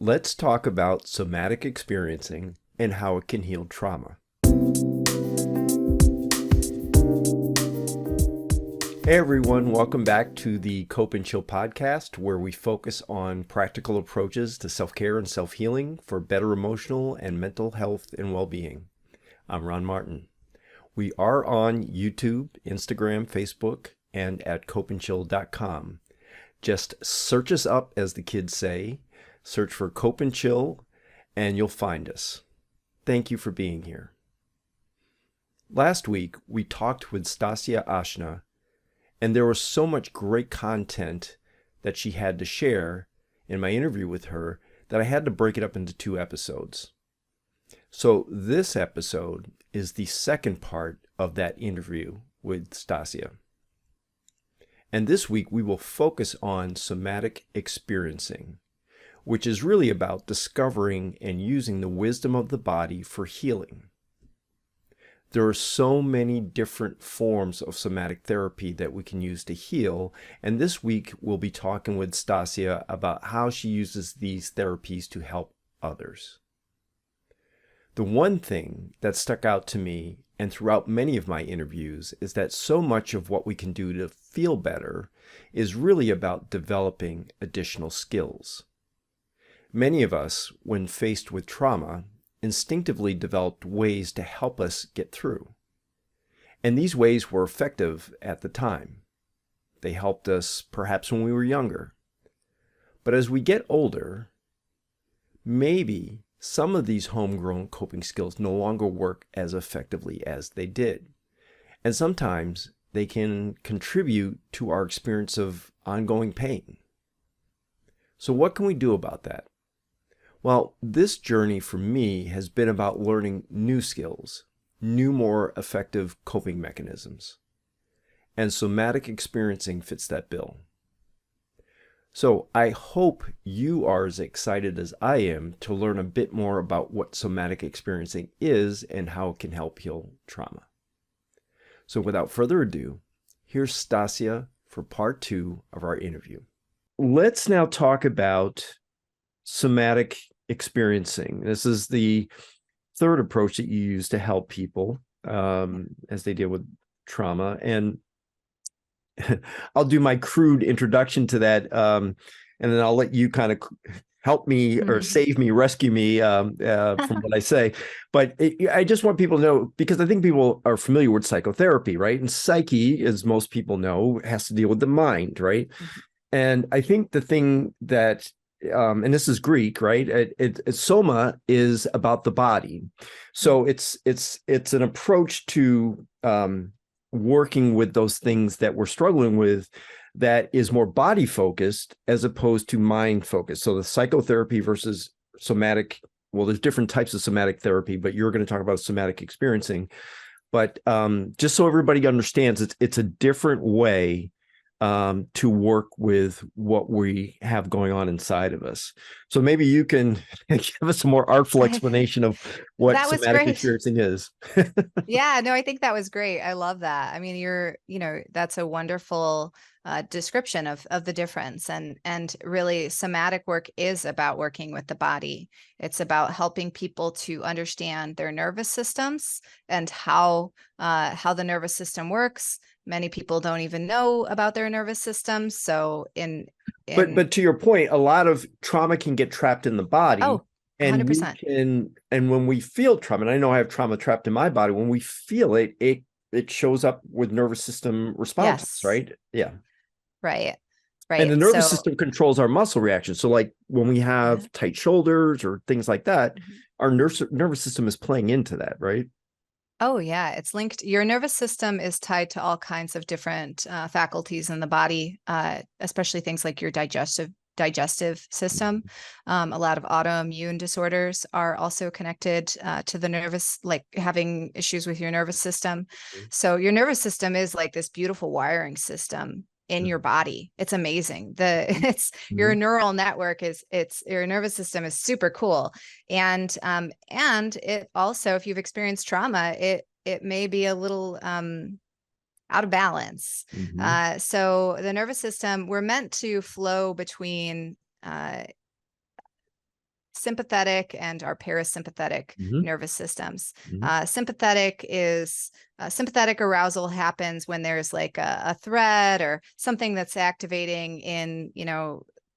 Let's talk about somatic experiencing and how it can heal trauma. Hey everyone, welcome back to the Cope and Chill podcast, where we focus on practical approaches to self-care and self-healing for better emotional and mental health and well-being. I'm Ron Martin. We are on YouTube, Instagram, Facebook, and at copeandchill.com. Just search us up, as the kids say. Search for Cope and Chill, and you'll find us. Thank you for being here. Last week, we talked with Stacia Aashna, and there was so much great content that she had to share in my interview with her that I had to break it up into 2 episodes. So this episode is the second part of that interview with Stacia. And this week, we will focus on somatic experiencing, which is really about discovering and using the wisdom of the body for healing. There are so many different forms of somatic therapy that we can use to heal, and this week we'll be talking with Stacia about how she uses these therapies to help others. The one thing that stuck out to me and throughout many of my interviews is that so much of what we can do to feel better is really about developing additional skills. Many of us, when faced with trauma, instinctively developed ways to help us get through. And these ways were effective at the time. They helped us perhaps when we were younger. But as we get older, maybe some of these homegrown coping skills no longer work as effectively as they did. And sometimes they can contribute to our experience of ongoing pain. So what can we do about that? Well, this journey for me has been about learning new skills, new, more effective coping mechanisms. And somatic experiencing fits that bill. So I hope you are as excited as I am to learn a bit more about what somatic experiencing is and how it can help heal trauma. So without further ado, here's Stacia for part 2 of our interview. Let's now talk about somatic experiencing. This is the third approach that you use to help people as they deal with trauma. And I'll do my crude introduction to that, and then I'll let you kind of help me or save me, rescue me from what I say. But I just want people to know, because I think people are familiar with psychotherapy, right? And psyche, as most people know, has to deal with the mind, right? And I think the thing that and this is Greek, right? Soma is about the body, so it's an approach to working with those things that we're struggling with that is more body focused as opposed to mind focused. So the psychotherapy versus somatic. Well, there's different types of somatic therapy, but you're going to talk about somatic experiencing. But just so everybody understands, it's a different way to work with what we have going on inside of us. So maybe you can give us a more artful explanation of what somatic experiencing is. Yeah, no, I think that was great. I love that. I mean, that's a wonderful description of the difference. And really, somatic work is about working with the body. It's about helping people to understand their nervous systems and how the nervous system works. Many people don't even know about their nervous system. So but to your point, a lot of trauma can get trapped in the body. Oh, 100%. And when we feel trauma, and I know I have trauma trapped in my body, when we feel it, it shows up with nervous system responses, right? Yeah. Right. And the nervous system controls our muscle reactions. So like when we have tight shoulders or things like that, our nervous system is playing into that, right? Oh, yeah. It's linked. Your nervous system is tied to all kinds of different faculties in the body, especially things like your digestive system. A lot of autoimmune disorders are also connected to the nervous, like having issues with your nervous system. So your nervous system is like this beautiful wiring system in your body. It's amazing. Your neural network your nervous system is super cool. And it also, if you've experienced trauma, it may be a little out of balance. So the nervous system, we're meant to flow between sympathetic and our parasympathetic Mm-hmm. nervous systems. Mm-hmm. Sympathetic arousal happens when there's like a threat or something that's activating in,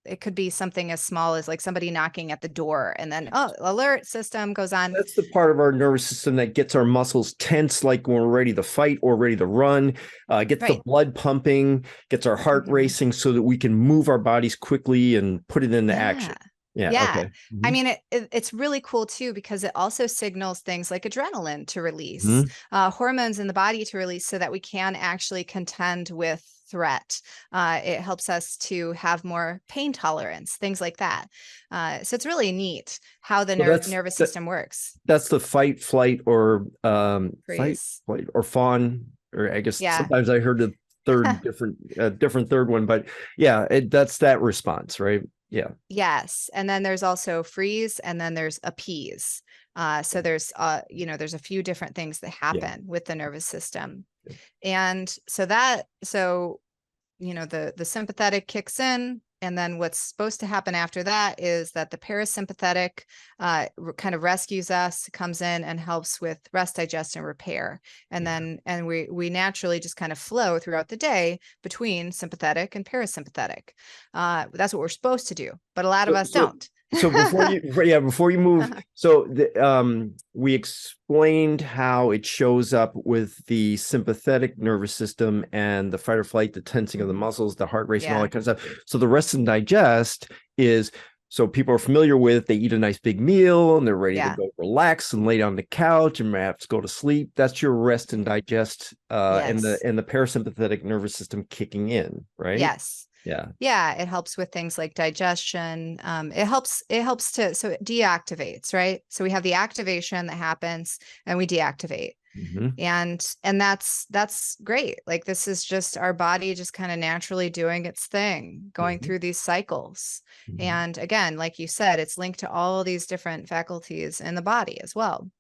it could be something as small as like somebody knocking at the door, and then, alert system goes on. That's the part of our nervous system that gets our muscles tense, like when we're ready to fight or ready to run, gets the Right. blood pumping, gets our heart racing so that we can move our bodies quickly and put it into action. Yeah. Yeah. Okay. I mean, it's really cool too, because it also signals things like adrenaline to release, hormones in the body to release, so that we can actually contend with threat. It helps us to have more pain tolerance, things like that. So it's really neat how the nervous system works. That's the fight, flight, or Freeze. flight, or fawn, or I guess Yeah. sometimes I heard a different third one, but yeah, that's that response, right? Yeah. Yes. And then there's also freeze, and then there's appease. So there's a few different things that happen with the nervous system. Yeah. And so the sympathetic kicks in, and then what's supposed to happen after that is that the parasympathetic kind of rescues us, comes in and helps with rest, digest, and repair. And then we naturally just kind of flow throughout the day between sympathetic and parasympathetic. That's what we're supposed to do, but a lot of us don't. So before you move, so we explained how it shows up with the sympathetic nervous system and the fight or flight, the tensing of the muscles, the heart racing, all that kind of stuff. So the rest and digest is, so people are familiar with, they eat a nice big meal and they're ready to go relax and lay down on the couch and perhaps go to sleep. That's your rest and digest, and the parasympathetic nervous system kicking in, right? Yes. Yeah, it helps with things like digestion. It helps so it deactivates, right? So we have the activation that happens and we deactivate. And that's great. Like, this is just our body just kind of naturally doing its thing, going through these cycles. And again, like you said, it's linked to all these different faculties in the body as well.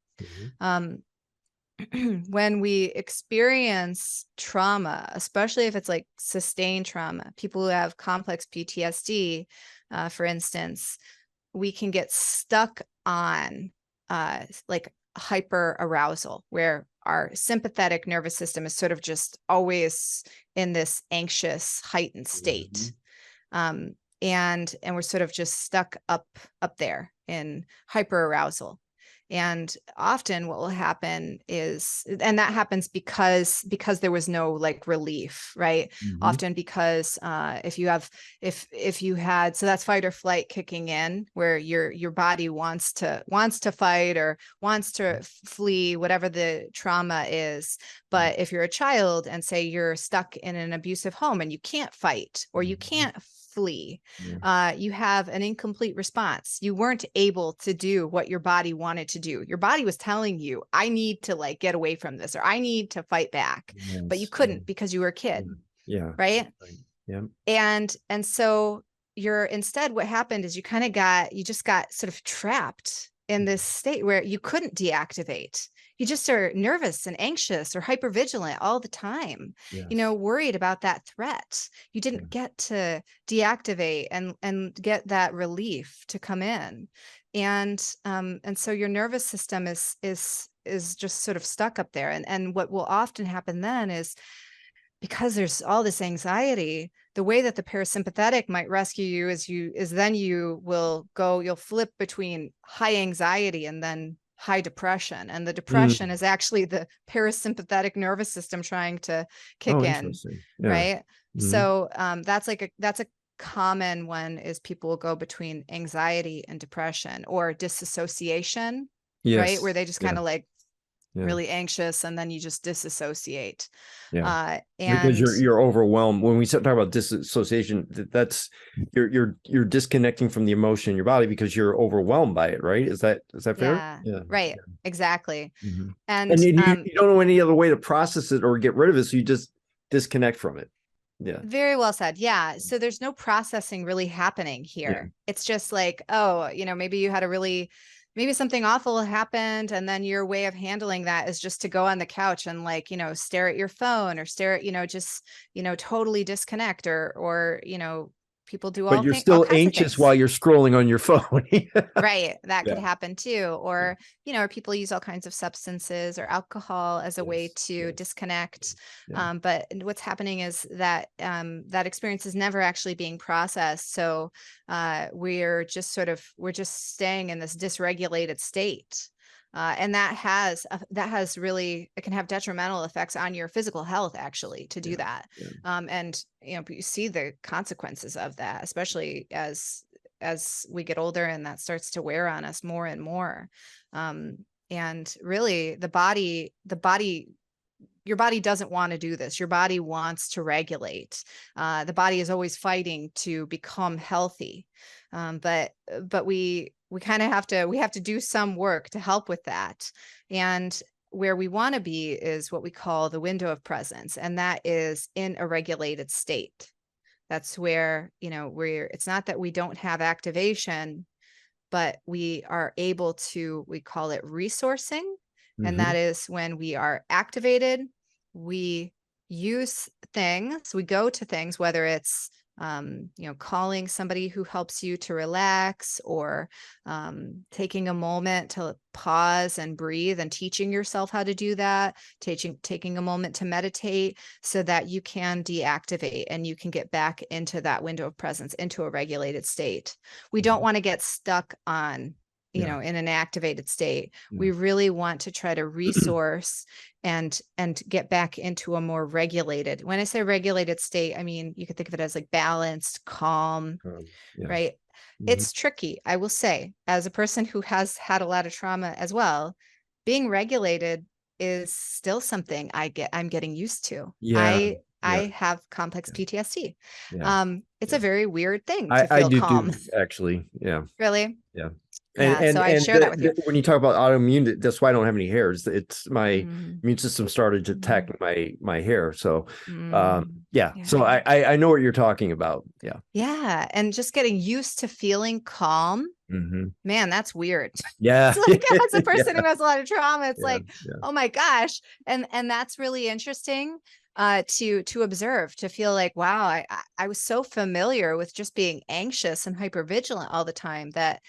When we experience trauma, especially if it's like sustained trauma, people who have complex PTSD, for instance, we can get stuck on like hyper arousal, where our sympathetic nervous system is sort of just always in this anxious, heightened state. And we're sort of just stuck up there in hyper arousal. And often what will happen is, and that happens because there was no like relief, right? Often because if you had, so that's fight or flight kicking in, where your body wants to fight or wants to flee, whatever the trauma is. But if you're a child and say you're stuck in an abusive home and you can't fight or you can't flee, you have an incomplete response. You weren't able to do what your body wanted to do. Your body was telling you, I need to like get away from this, or I need to fight back, but you couldn't because you were a kid. Right. And so instead what happened is you just got sort of trapped in this state where you couldn't deactivate. You just are nervous and anxious or hypervigilant all the time, worried about that threat. You didn't get to deactivate and get that relief to come in. And so your nervous system is just sort of stuck up there. And what will often happen then is, because there's all this anxiety, the way that the parasympathetic might rescue you is then you'll flip between high anxiety and then high depression. And the depression is actually the parasympathetic nervous system trying to kick in. Right. So that's a common one, is people will go between anxiety and depression, or disassociation, right? Where they just kind of like really anxious and then you just disassociate. And because you're overwhelmed. When we talk about disassociation, that's you're disconnecting from the emotion in your body because you're overwhelmed by it, right? Is that fair? Right. Exactly. And you don't know any other way to process it or get rid of it, so you just disconnect from it. Very well said. So there's no processing really happening here. It's just like, maybe something awful happened, and then your way of handling that is just to go on the couch and like, stare at your phone or stare at, totally disconnect or people do But you're all still kinds of anxious things. while you're scrolling on your phone. Right. That could Yeah. happen too. Or, or people use all kinds of substances or alcohol as a way Yes. to disconnect. Yeah. But what's happening is that that experience is never actually being processed. So we're just staying in this dysregulated state. And that has really, it can have detrimental effects on your physical health, actually, to do that. And, you see the consequences of that, especially as we get older, and that starts to wear on us more and more. And really your body doesn't want to do this. Your body wants to regulate. The body is always fighting to become healthy. But we kind of have to do some work to help with that. And where we want to be is what we call the window of presence. And that is in a regulated state. That's where, it's not that we don't have activation, but we are able to, we call it resourcing. And that is when we are activated, we use things, we go to things, whether it's, calling somebody who helps you to relax, or taking a moment to pause and breathe, and teaching yourself how to do that, taking a moment to meditate so that you can deactivate and you can get back into that window of presence, into a regulated state. We don't want to get stuck on, in an activated state. We really want to try to resource and get back into a more regulated. When I say regulated state, I mean, you could think of it as like balanced, calm, right? It's tricky. I will say, as a person who has had a lot of trauma as well, being regulated is still something I'm getting used to. I have complex PTSD. It's a very weird thing to I feel do calm. too, actually. Yeah. Really? Yeah. So I share that with you. When you talk about autoimmune, that's why I don't have any hairs. It's my immune system started to attack my hair. So, So I know what you're talking about. Yeah. Yeah. And just getting used to feeling calm. Man, that's weird. Yeah. It's like, as a person who has a lot of trauma, it's like, oh my gosh. And that's really interesting to observe, to feel like, wow, I was so familiar with just being anxious and hypervigilant all the time that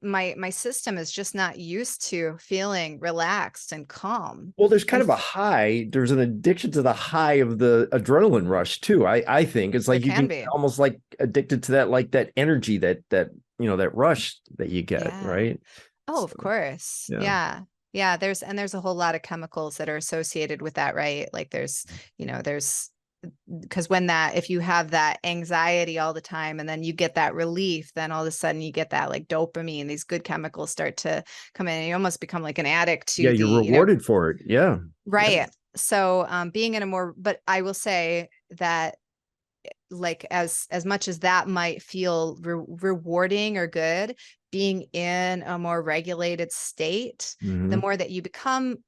my system is just not used to feeling relaxed and calm. Well, there's kind of a high, there's an addiction to the high of the adrenaline rush too. I think it's like you can be almost like addicted to that, like that energy, that that rush that you get, right? Oh, of course. Yeah. There's a whole lot of chemicals that are associated with that, right? Like there's because if you have that anxiety all the time and then you get that relief, then all of a sudden you get that like dopamine, these good chemicals start to come in, and you almost become like an addict to you're rewarded for it. Yeah. Right. So being in a more, but I will say that, like, as much as that might feel rewarding or good, being in a more regulated state, the more that you become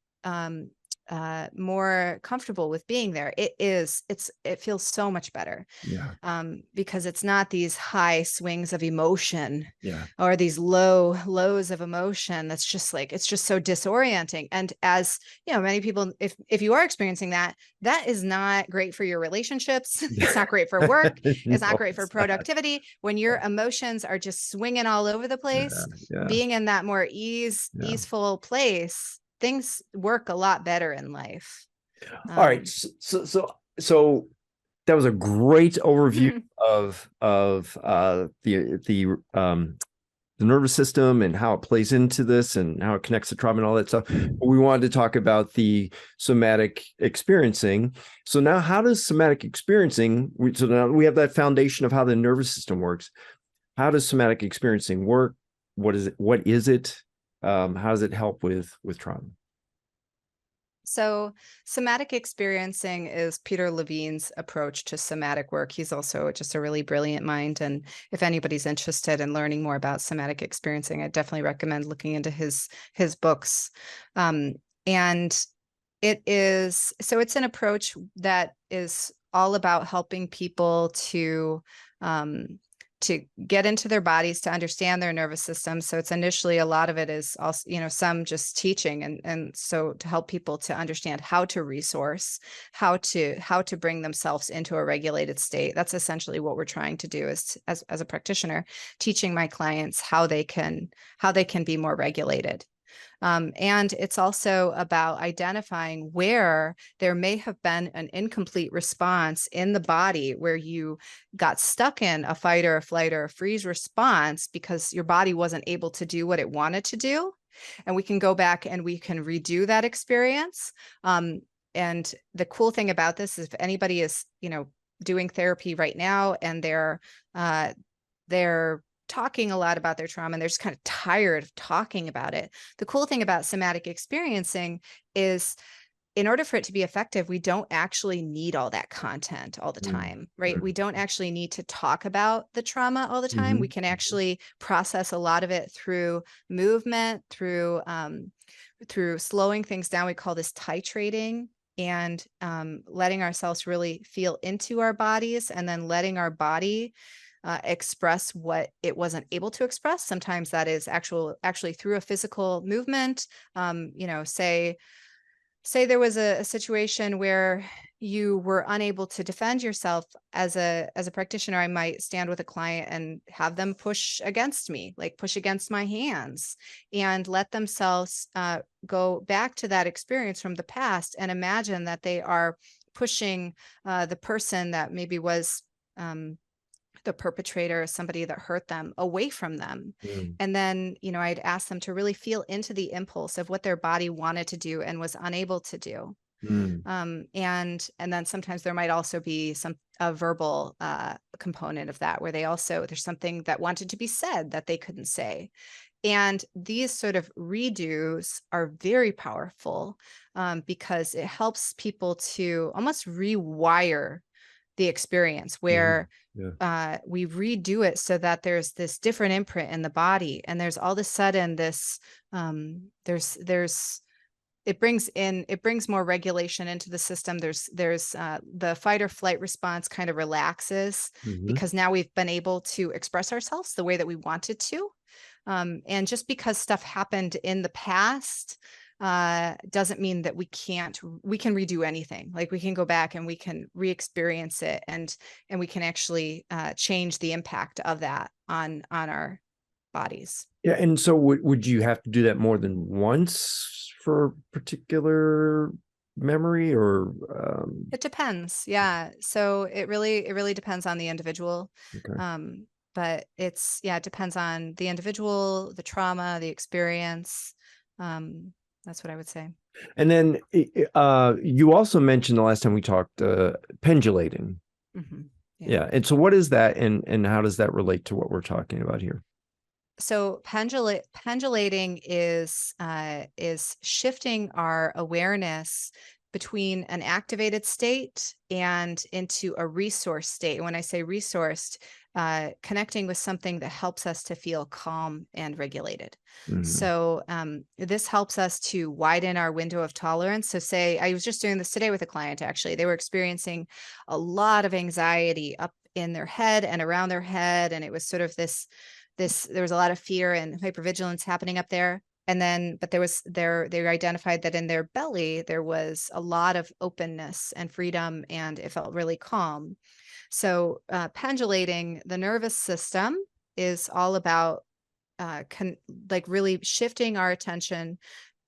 more comfortable with being there, it feels so much better. Because it's not these high swings of emotion or these lows of emotion. That's just like, it's just so disorienting. And as many people, if you are experiencing that is not great for your relationships. It's not great for work. It's not great for productivity. When your emotions are just swinging all over the place, being in that more easeful place, things work a lot better in life. All right. So that was a great overview of the nervous system and how it plays into this and how it connects to trauma and all that stuff. But we wanted to talk about the somatic experiencing. So now, how does somatic experiencing? So now we have that foundation of how the nervous system works. How does somatic experiencing work? What is it? What is it? How does it help with trauma? So somatic experiencing is Peter Levine's approach to somatic work. He's also just a really brilliant mind. And if anybody's interested in learning more about somatic experiencing, I definitely recommend looking into his books. And it's an approach that is all about helping people to to get into their bodies, to understand their nervous system. So it's initially, a lot of it is also, some just teaching. And so to help people to understand how to resource, how to bring themselves into a regulated state. That's essentially what we're trying to do, is as a practitioner, teaching my clients how they can be more regulated. And it's also about identifying where there may have been an incomplete response in the body, where you got stuck in a fight or a flight or a freeze response because your body wasn't able to do what it wanted to do. And we can go back and we can redo that experience. And the cool thing about this is, if anybody is, doing therapy right now and they're talking a lot about their trauma and they're just kind of tired of talking about it. The cool thing about somatic experiencing is, in order for it to be effective, we don't actually need all that content all the time, right? We don't actually need to talk about the trauma all the time. We can actually process a lot of it through movement, through slowing things down. We call this titrating, and letting ourselves really feel into our bodies, and then letting our body express what it wasn't able to express. Sometimes that is actually through a physical movement. Say there was a situation where you were unable to defend yourself. As a practitioner, I might stand with a client and have them push against me, like push against my hands, and let themselves go back to that experience from the past and imagine that they are pushing the person that maybe was the perpetrator, somebody that hurt them, away from them. And then, I'd ask them to really feel into the impulse of what their body wanted to do and was unable to do. And then sometimes there might also be a verbal component of that, where there's something that wanted to be said that they couldn't say. And these sort of redos are very powerful, because it helps people to almost rewire the experience, where we redo it so that there's this different imprint in the body, and there's all of a sudden this it brings more regulation into the system. There's the fight or flight response kind of relaxes, because now we've been able to express ourselves the way that we wanted to. And just because stuff happened in the past doesn't mean that we can redo anything. Like, we can go back and we can re-experience it, and we can actually change the impact of that on our bodies. Yeah. And so would you have to do that more than once for a particular memory, or it depends? Yeah. So it really depends on the individual. Okay. But it depends on the individual, the trauma, the experience. That's what I would say. And then you also mentioned the last time we talked pendulating. Yeah. And so what is that, and how does that relate to what we're talking about here? So pendulating is shifting our awareness between an activated state and into a resource state. When I say resourced, connecting with something that helps us to feel calm and regulated. So this helps us to widen our window of tolerance. So say, I was just doing this today with a client, actually. They were experiencing a lot of anxiety up in their head and around their head. And it was sort of there was a lot of fear and hypervigilance happening up there. And then, but they identified that in their belly, there was a lot of openness and freedom, and it felt really calm. So pendulating the nervous system is all about really shifting our attention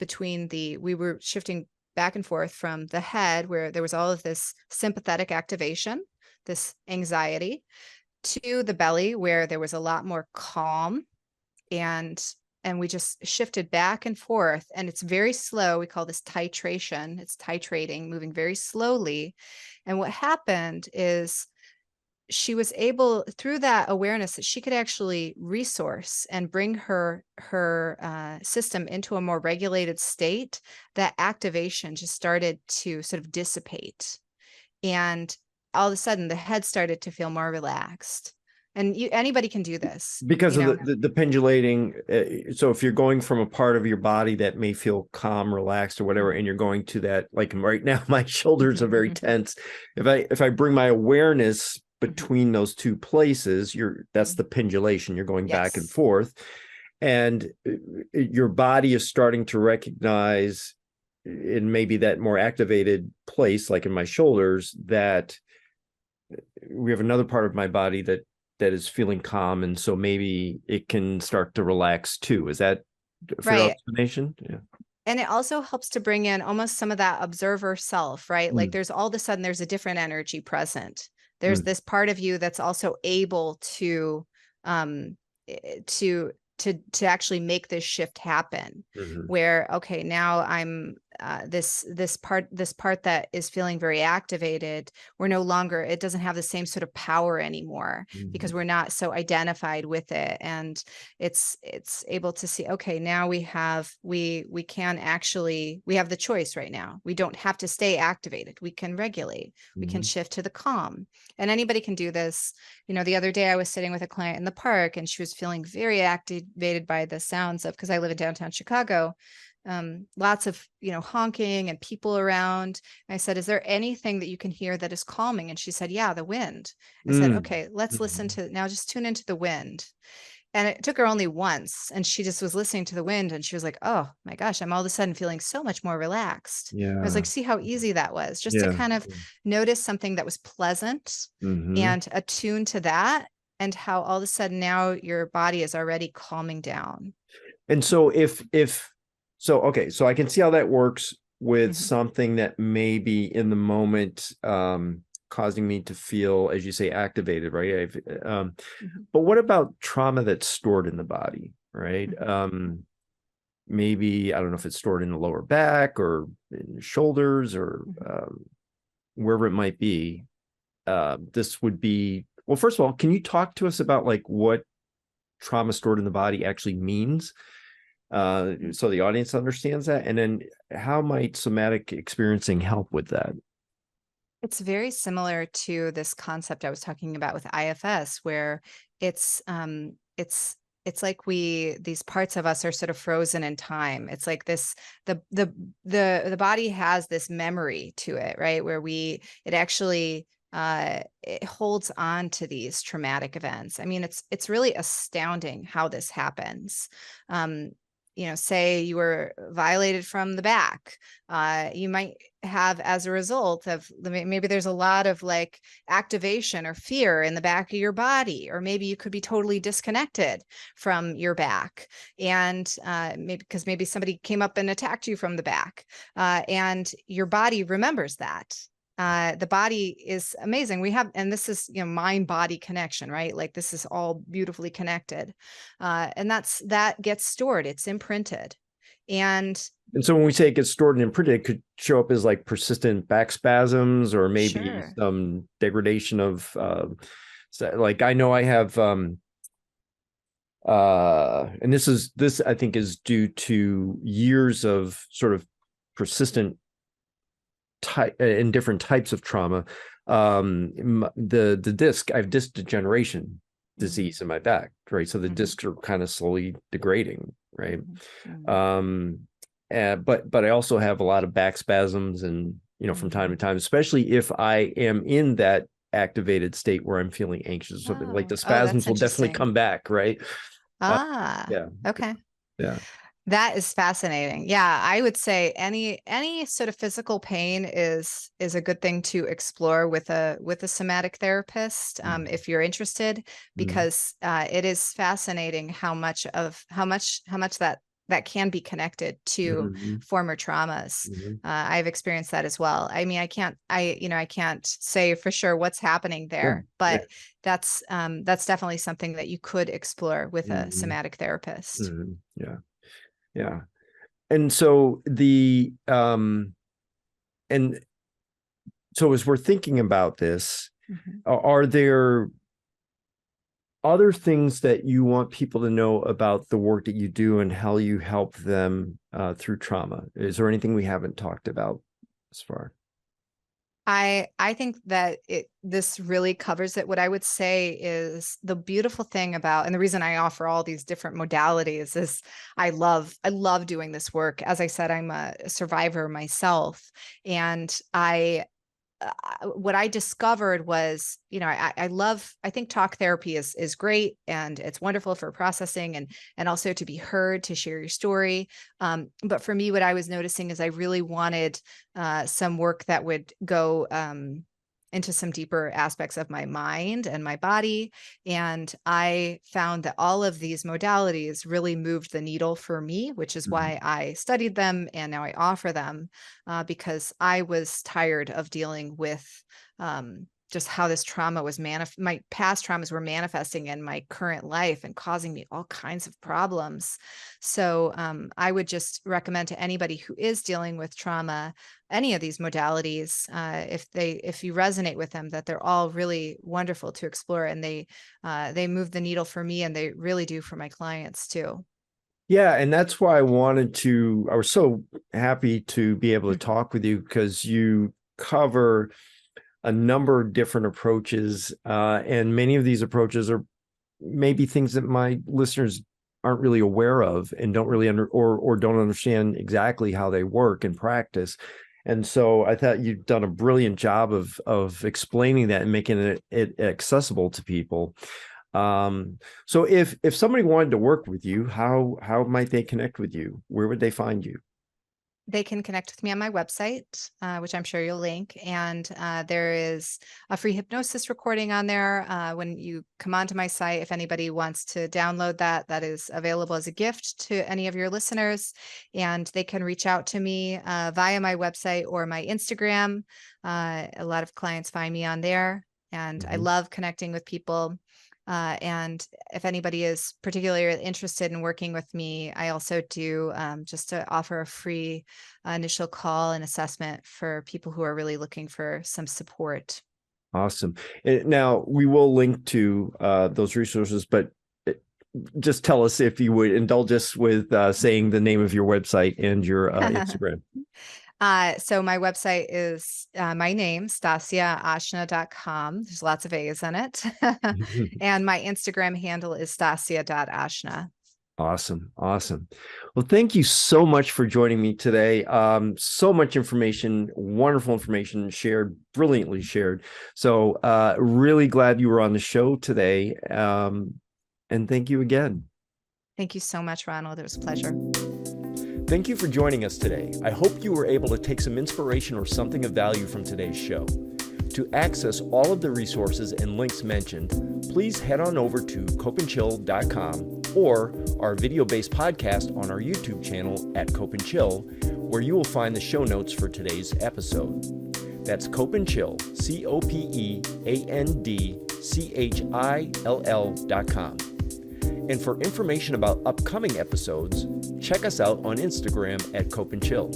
we were shifting back and forth from the head, where there was all of this sympathetic activation, this anxiety, to the belly, where there was a lot more calm, and we just shifted back and forth. And it's very slow. We call this titration. It's titrating, moving very slowly. And what happened is, she was able, through that awareness, that she could actually resource and bring her system into a more regulated state. That activation just started to sort of dissipate, and all of a sudden the head started to feel more relaxed. And anybody can do this because of the pendulating. So if you're going from a part of your body that may feel calm, relaxed, or whatever, and you're going to that, like right now, my shoulders are very tense. If I bring my awareness between those two places, that's the pendulation. You're going back and forth, and your body is starting to recognize in maybe that more activated place, like in my shoulders, that we have another part of my body that is feeling calm, and so maybe it can start to relax too. Is that a fair explanation? Yeah. And it also helps to bring in almost some of that observer self, right? Like there's all of a sudden there's a different energy present. There's this part of you that's also able to to actually make this shift happen, where, okay, now I'm this part that is feeling very activated, we're no longer, it doesn't have the same sort of power anymore, because we're not so identified with it. And it's able to see, okay, now we have we have the choice right now. We don't have to stay activated. We can regulate, we can shift to the calm. And anybody can do this. You know, the other day I was sitting with a client in the park, and she was feeling very activated by the sounds of, because I live in downtown Chicago, lots of, honking and people around. And I said, is there anything that you can hear that is calming? And she said, yeah, the wind. I said, okay, let's listen to, now just tune into the wind. And it took her only once, and she just was listening to the wind, and she was like, oh my gosh, I'm all of a sudden feeling so much more relaxed. I was like, see how easy that was, just to kind of notice something that was pleasant and attune to that, and how all of a sudden now your body is already calming down. And so okay, so I can see how that works with something that may be in the moment, causing me to feel, as you say, activated, right? But what about trauma that's stored in the body, right? Maybe, I don't know if it's stored in the lower back or in the shoulders or wherever it might be. This would be, well, first of all, can you talk to us about like what trauma stored in the body actually means? So the audience understands that, and then how might somatic experiencing help with that? It's very similar to this concept I was talking about with IFS, where it's like these parts of us are sort of frozen in time. It's like this, the body has this memory to it, right? Where it actually it holds on to these traumatic events. I mean, it's really astounding how this happens. Say you were violated from the back, you might have, as a result of, maybe there's a lot of like activation or fear in the back of your body, or maybe you could be totally disconnected from your back, and maybe somebody came up and attacked you from the back, and your body remembers that. The body is amazing. And this is, mind-body connection, right? Like this is all beautifully connected. And that gets stored, it's imprinted. And so when we say it gets stored and imprinted, it could show up as like persistent back spasms, or maybe some degradation of, like I know I have, and this I think is due to years of sort of persistent in different types of trauma. The disc, I have disc degeneration disease in my back, right? So the discs are kind of slowly degrading, right? But I also have a lot of back spasms, and from time to time, especially if I am in that activated state where I'm feeling anxious, so like the spasms will definitely come back, right? Okay. Yeah. That is fascinating. Yeah, I would say any sort of physical pain is a good thing to explore with a somatic therapist, if you're interested, because it is fascinating how much that can be connected to former traumas. I've experienced that as well. I mean, I can't say for sure what's happening there, but that's definitely something that you could explore with a somatic therapist. Yeah. And so and so as we're thinking about this, are there other things that you want people to know about the work that you do and how you help them through trauma? Is there anything we haven't talked about as far? I think that this really covers it. What I would say is the beautiful thing about, and the reason I offer all these different modalities is I love doing this work. As I said, I'm a survivor myself, and I what I discovered was, I think talk therapy is great, and it's wonderful for processing and also to be heard, to share your story. But for me, what I was noticing is I really wanted some work that would go into some deeper aspects of my mind and my body. And I found that all of these modalities really moved the needle for me, which is why I studied them and now I offer them, because I was tired of dealing with just how this trauma was my past traumas were manifesting in my current life and causing me all kinds of problems. So I would just recommend to anybody who is dealing with trauma, any of these modalities, if you resonate with them, that they're all really wonderful to explore, and they move the needle for me, and they really do for my clients too. Yeah, and that's why I was so happy to be able to talk with you, because you cover a number of different approaches, and many of these approaches are maybe things that my listeners aren't really aware of and don't really or don't understand exactly how they work in practice. And so I thought you've done a brilliant job of explaining that and making it accessible to people. So if somebody wanted to work with you, how might they connect with you? Where would they find you? They can connect with me on my website, which I'm sure you'll link. And there is a free hypnosis recording on there. When you come onto my site, if anybody wants to download that, that is available as a gift to any of your listeners. And they can reach out to me via my website or my Instagram. A lot of clients find me on there. And I love connecting with people. And if anybody is particularly interested in working with me, I also do just to offer a free initial call and assessment for people who are really looking for some support. Awesome. Now, we will link to those resources, but just tell us, if you would indulge us with saying the name of your website and your Instagram. So my website is my name, StaciaAashna.com. There's lots of A's in it. And my Instagram handle is Stacia.Aashna. Awesome. Awesome. Well, thank you so much for joining me today. So much information, wonderful information shared, brilliantly shared. So really glad you were on the show today. And thank you again. Thank you so much, Ronald. It was a pleasure. Thank you for joining us today. I hope you were able to take some inspiration or something of value from today's show. To access all of the resources and links mentioned, please head on over to copeandchill.com or our video-based podcast on our YouTube channel at Cope and Chill, where you will find the show notes for today's episode. That's Cope and Chill, copeandchill.com. And for information about upcoming episodes, check us out on Instagram at Cope and Chill.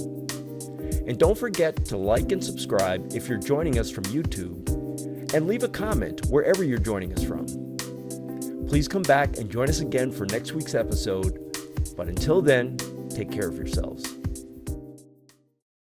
And don't forget to like and subscribe if you're joining us from YouTube, and leave a comment wherever you're joining us from. Please come back and join us again for next week's episode. But until then, take care of yourselves.